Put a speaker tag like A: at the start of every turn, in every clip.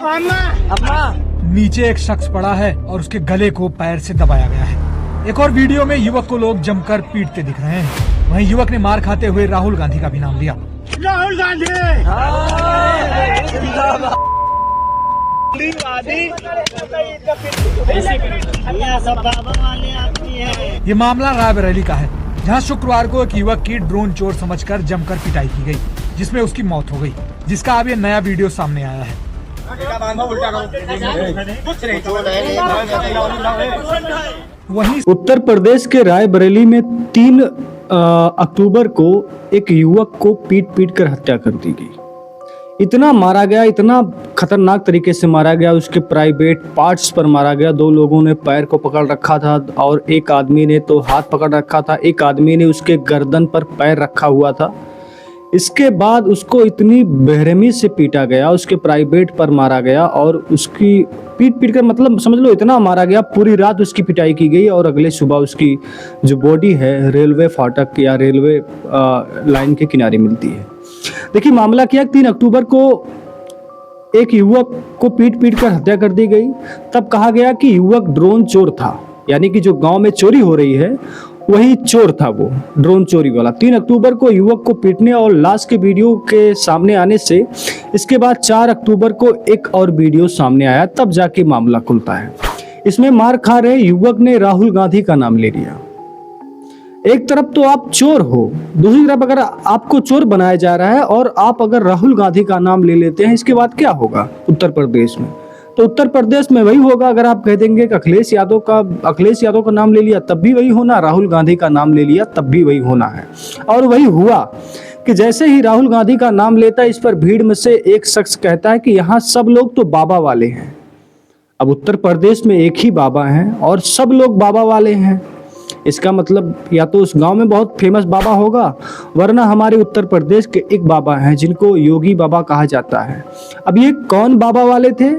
A: नीचे एक शख्स पड़ा है और उसके गले को पैर से दबाया गया है। एक और वीडियो में युवक को लोग जमकर पीटते दिख रहे हैं। वहीं युवक ने मार खाते हुए राहुल गांधी का भी नाम लिया।
B: राहुल गांधी
A: ये मामला रायबरेली का है, जहां शुक्रवार को एक युवक की ड्रोन चोर समझकर जमकर पिटाई की गई, जिसमें उसकी मौत हो गई, जिसका अब ये नया वीडियो सामने आया है।
C: वहीं उत्तर प्रदेश के रायबरेली में 3 अक्टूबर को एक युवक को पीट पीट कर हत्या कर दी गई। इतना मारा गया, इतना खतरनाक तरीके से मारा गया, उसके प्राइवेट पार्ट्स पर मारा गया। 2 लोगों ने पैर को पकड़ रखा था और एक आदमी ने तो हाथ पकड़ रखा था, एक आदमी ने उसके गर्दन पर पैर रखा हुआ था। इसके बाद उसको इतनी बेरहमी से पीटा गया, उसके प्राइवेट पर मारा गया और उसकी पीट कर मतलब समझ लो इतना मारा गया, पूरी रात उसकी पिटाई की गई और अगले सुबह उसकी जो बॉडी है रेलवे फाटक या रेलवे लाइन के किनारे मिलती है। देखिए मामला क्या है, 3 अक्टूबर को एक युवक को पीट पीट कर हत्या कर दी गई। तब कहा गया कि युवक ड्रोन चोर था, यानी कि जो गांव में चोरी हो रही है वही चोर था, वो ड्रोन चोरी वाला। 3 अक्टूबर को युवक को पीटने और लाश के वीडियो के सामने आने से इसके बाद 4 अक्टूबर को एक और वीडियो सामने आया, तब जाके मामला खुलता है। इसमें मार खा रहे युवक ने राहुल गांधी का नाम ले लिया। एक तरफ तो आप चोर हो, दूसरी तरफ अगर आपको चोर बनाया जा रहा है और आप अगर राहुल गांधी का नाम ले लेते हैं, इसके बाद क्या होगा उत्तर प्रदेश में? तो उत्तर प्रदेश में वही होगा, अगर आप कह देंगे कि अखिलेश यादव का नाम ले लिया तब भी वही होना, राहुल गांधी का नाम ले लिया तब भी वही होना है। और वही हुआ कि जैसे ही राहुल गांधी का नाम लेता है, इस पर भीड़ में से एक शख्स कहता है कि यहाँ सब लोग तो बाबा वाले हैं। अब उत्तर प्रदेश में एक ही बाबा हैं और सब लोग बाबा वाले हैं, इसका मतलब या तो उस गांव में बहुत फेमस बाबा होगा, वरना हमारे उत्तर प्रदेश के एक बाबा हैं जिनको योगी बाबा कहा जाता है। अब ये कौन बाबा वाले थे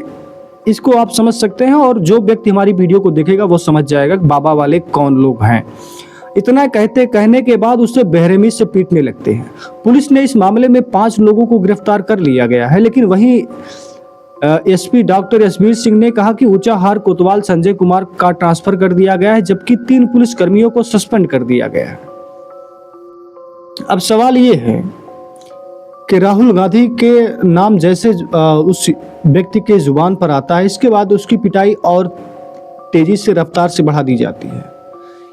C: इसको आप समझ सकते हैं, और जो व्यक्ति हमारी वीडियो को देखेगा वो समझ जाएगा कि बाबा वाले कौन लोग हैं। इतना कहने के बाद उससे बेरहमी से पीटने लगते हैं। पुलिस ने इस मामले में 5 लोगों को गिरफ्तार कर लिया गया है, लेकिन वहीं एसपी डॉक्टर एसबीर सिंह ने कहा कि ऊंचाहार कोतवाल संजय कुमार का ट्रांसफर कर दिया गया है, जबकि 3 पुलिसकर्मियों को सस्पेंड कर दिया गया है। अब सवाल ये है कि राहुल गांधी के नाम जैसे उस व्यक्ति के जुबान पर आता है, इसके बाद उसकी पिटाई और तेजी से रफ्तार से बढ़ा दी जाती है।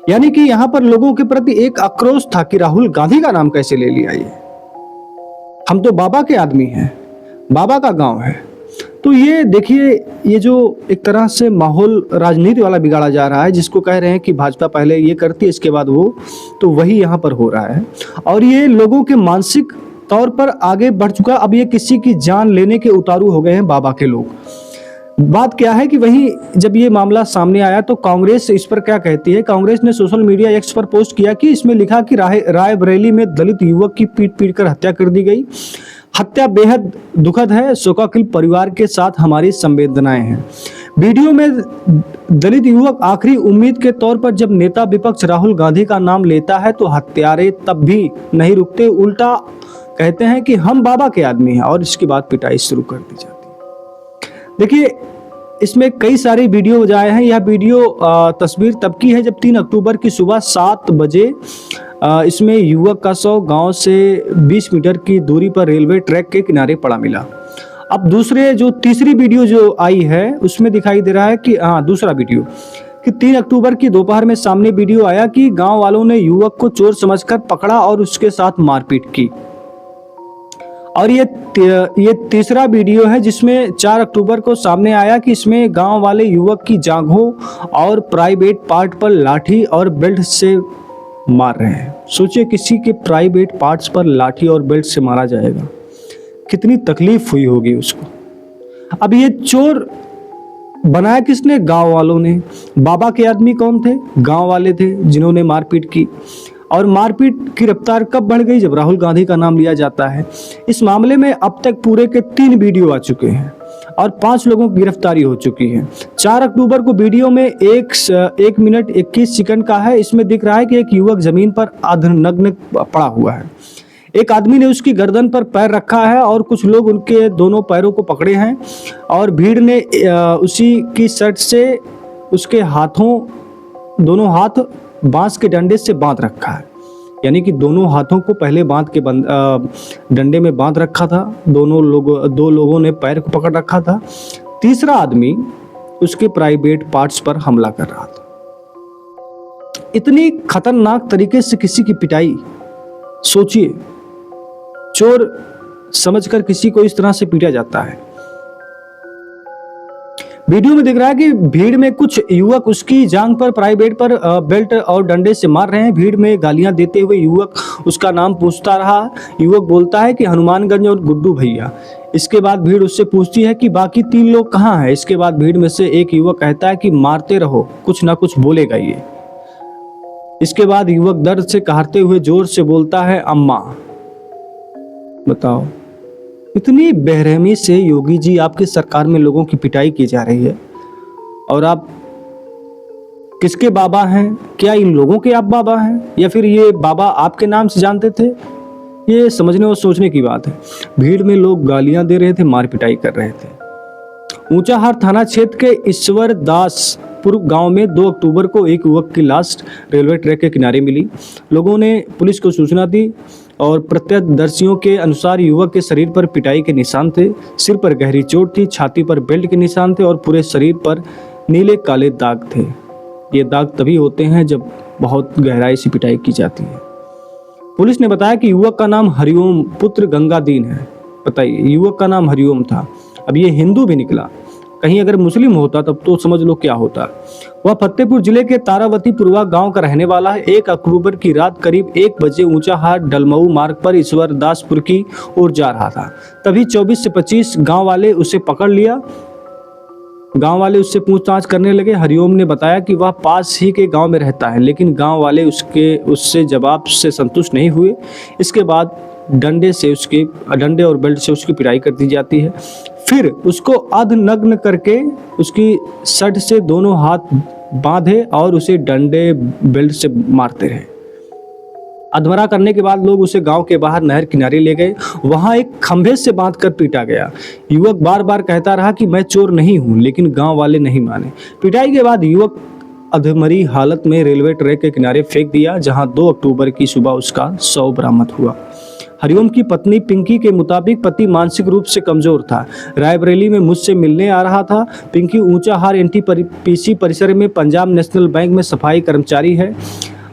C: यानी कि यहाँ पर लोगों के प्रति एक आक्रोश था कि राहुल गांधी का नाम कैसे ले लिया ये, हम तो बाबा के आदमी हैं, बाबा का गांव है। तो ये देखिए, ये जो एक तरह से माहौल राजनीति वाला बिगाड़ा जा रहा है, जिसको कह रहे हैं कि भाजपा पहले ये करती है इसके बाद वो, तो वही यहाँ पर हो रहा है। और ये लोगों के मानसिक तौर पर आगे बढ़ चुका। अब ये किसी की जान लेने के उतारू हो गए हैं बाबा के लोग। बात क्या है कि वही जब ये मामला सामने आया तो कांग्रेस इस पर क्या कहती है। कांग्रेस ने सोशल मीडिया एक्स पर पोस्ट किया कि इसमें लिखा कि रायबरेली में दलित युवक की पीट पीट कर हत्या कर दी गई। हत्या बेहद दुखद है, शोकाकुल परिवार के साथ हमारी संवेदनाएं हैं। वीडियो में दलित युवक आखिरी उम्मीद के तौर पर जब नेता विपक्ष राहुल गांधी का नाम लेता है तो हत्यारे तब भी नहीं रुकते, उल्टा कहते हैं कि हम बाबा के आदमी हैं, और इसके बाद पिटाई शुरू कर दी जाती है। देखिए इसमें कई सारे वीडियो आए हैं। यह वीडियो तस्वीर तब की है जब 3 अक्टूबर की सुबह 7 बजे इसमें युवक का शव गांव से 20 मीटर की दूरी पर रेलवे ट्रैक के किनारे पड़ा मिला। अब तीसरी वीडियो जो आई है उसमें दिखाई दे रहा है कि दूसरा वीडियो कि 3 अक्टूबर की दोपहर में सामने वीडियो आया कि गांव वालों ने युवक को चोर समझकर पकड़ा और उसके साथ मारपीट की। और ये तीसरा वीडियो है जिसमें 4 अक्टूबर को सामने आया कि इसमें गांव वाले युवक की जांघों और प्राइवेट पार्ट पर लाठी और बेल्ट से मार रहे हैं। सोचिए किसी के प्राइवेट पार्ट्स पर लाठी और बेल्ट से मारा जाएगा, कितनी तकलीफ हुई होगी उसको। अब ये चोर बनाया किसने? गांव वालों ने। बाबा के आदमी कौन थे? गांव वाले थे जिन्होंने मारपीट की। और मारपीट की रफ्तार कब बढ़ गई? जब राहुल गांधी का नाम लिया जाता है। इस मामले में अब तक पूरे के 3 वीडियो आ चुके हैं और 5 लोगों की गिरफ्तारी हो चुकी है। 4 अक्टूबर को वीडियो में 1 मिनट 21 सेकंड का है। इसमें दिख रहा है कि एक युवक जमीन पर अर्धनग्न पड़ा हुआ है। एक आदमी ने उसकी गर्दन पर पैर रखा है और कुछ लोग उनके दोनों पैरों को पकड़े हैं और भीड़ ने उसी की शर्ट से उसके दोनों हाथ बांस के डंडे से बांध रखा है। यानी कि दोनों हाथों को पहले बांध के डंडे में बांध रखा था। दो लोगों ने पैर को पकड़ रखा था। तीसरा आदमी उसके प्राइवेट पार्ट्स पर हमला कर रहा था। इतनी खतरनाक तरीके से किसी की पिटाई, सोचिए, चोर समझकर किसी को इस तरह से पीटा जाता है। वीडियो में दिख रहा है कि भीड़ में कुछ युवक उसकी जांघ पर, प्राइवेट पर बेल्ट और डंडे से मार रहे हैं। भीड़ में गालियां देते हुए युवक उसका नाम पूछता रहा। युवक बोलता है कि हनुमानगंज और गुड्डू भैया। इसके बाद भीड़ उससे पूछती है कि बाकी 3 लोग कहाँ हैं। इसके बाद भीड़ में से एक युवक कहता है कि मारते रहो, कुछ ना कुछ बोलेगा ये। इसके बाद युवक दर्द से कहते हुए जोर से बोलता है, अम्मा। बताओ, इतनी बेरहमी से योगी जी आपकी सरकार में लोगों की पिटाई की जा रही है और आप किसके बाबा हैं? क्या इन लोगों के आप बाबा हैं या फिर ये बाबा आपके नाम से जानते थे? ये समझने और सोचने की बात है। भीड़ में लोग गालियां दे रहे थे, मार पिटाई कर रहे थे। ऊंचाहार थाना क्षेत्र के ईश्वरदासपुर गांव में 2 अक्टूबर को एक युवक की लाश रेलवे ट्रैक के किनारे मिली। लोगों ने पुलिस को सूचना दी और प्रत्यक्षदर्शियों के अनुसार युवक के शरीर पर पिटाई के निशान थे। सिर पर गहरी चोट थी, छाती पर बेल्ट के निशान थे और पूरे शरीर पर नीले काले दाग थे। ये दाग तभी होते हैं जब बहुत गहराई से पिटाई की जाती है। पुलिस ने बताया कि युवक का नाम हरिओम पुत्र गंगादीन है। बताइए, युवक का नाम हरिओम था। अब ये हिंदू भी निकला, कहीं अगर मुस्लिम होता तब तो समझ लो क्या होता। वह फतेहपुर जिले के तारावती पुरवा गांव का रहने वाला है। 1 अक्टूबर की रात करीब 1 बजे ऊंचाहार डलमऊ मार्ग पर ईश्वरदासपुर की ओर जा रहा था। तभी 24 से 25 गांव वाले उसे पकड़ लिया। गांव वाले उससे पूछताछ करने लगे। हरिओम ने बताया कि वह पास ही के गांव में रहता है, लेकिन गांव वाले उससे जवाब से संतुष्ट नहीं हुए। इसके बाद डंडे और बेल्ट से उसकी पिटाई कर दी जाती है। फिर उसको अर्धनग्न करके उसकी शर्ट से दोनों हाथ बांधे और उसे डंडे बेल्ट से मारते रहे। अधमरा करने के बाद लोग उसे गांव के बाहर नहर किनारे ले गए। वहां एक खंभे से बांधकर पीटा गया। युवक बार बार कहता रहा कि मैं चोर नहीं हूं, लेकिन गांव वाले नहीं माने। पिटाई के बाद युवक अधमरी हालत में रेलवे ट्रैक के किनारे फेंक दिया, जहां 2 अक्टूबर की सुबह उसका शव बरामद हुआ। हरिओम की पत्नी पिंकी के मुताबिक पति मानसिक रूप से कमजोर था। रायबरेली में मुझसे मिलने आ रहा था। पिंकी ऊंचाहार NTPC परिसर में पंजाब नेशनल बैंक में सफाई कर्मचारी है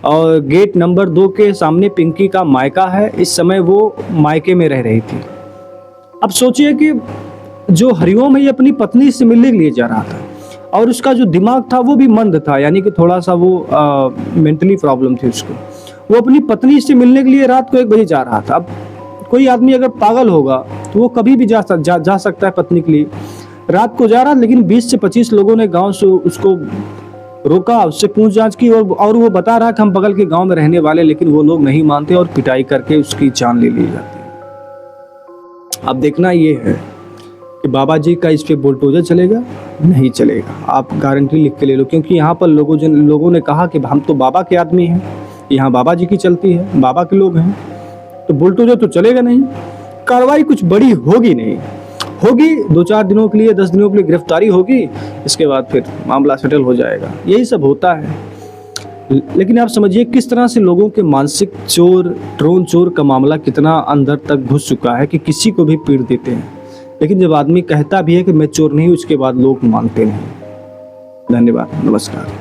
C: और गेट नंबर 2 के सामने पिंकी का मायका है। इस समय वो मायके में रह रही थी। अब सोचिए कि जो हरिओम है ये अपनी पत्नी से मिलने के लिए जा रहा था और उसका जो दिमाग था वो भी मंद था, यानी कि थोड़ा सा वो मेंटली प्रॉब्लम थी उसको। वो अपनी पत्नी से मिलने के लिए रात को 1 बजे जा रहा था। अब कोई आदमी अगर पागल होगा तो वो कभी भी जा सकता है पत्नी के लिए। रात को जा रहा, लेकिन 20 से 25 लोगों ने गांव से उसको रोका, उससे पूछताछ की और वो बता रहा कि हम बगल के गांव में रहने वाले, लेकिन वो लोग नहीं मानते और पिटाई करके उसकी जान ले ली जाती है। अब देखना ये है कि बाबा जी का इस पे बुलडोजर चलेगा, नहीं चलेगा। आप गारंटी लिख के ले लो, क्योंकि यहाँ पर लोगों ने कहा कि हम तो बाबा के आदमी हैं, यहाँ बाबा जी की चलती है, बाबा के लोग हैं, तो बुलडोजर तो चलेगा नहीं। कार्रवाई कुछ बड़ी होगी नहीं, होगी 2-4 दिनों के लिए, 10 दिनों के लिए गिरफ्तारी होगी, इसके बाद फिर मामला सेटल हो जाएगा। यही सब होता है। लेकिन आप समझिए किस तरह से लोगों के मानसिक ड्रोन चोर का मामला कितना अंदर तक घुस चुका है कि किसी को भी पीट देते हैं। लेकिन जब आदमी कहता भी है कि मैं चोर नहीं, उसके बाद लोग मानते नहीं। धन्यवाद, नमस्कार।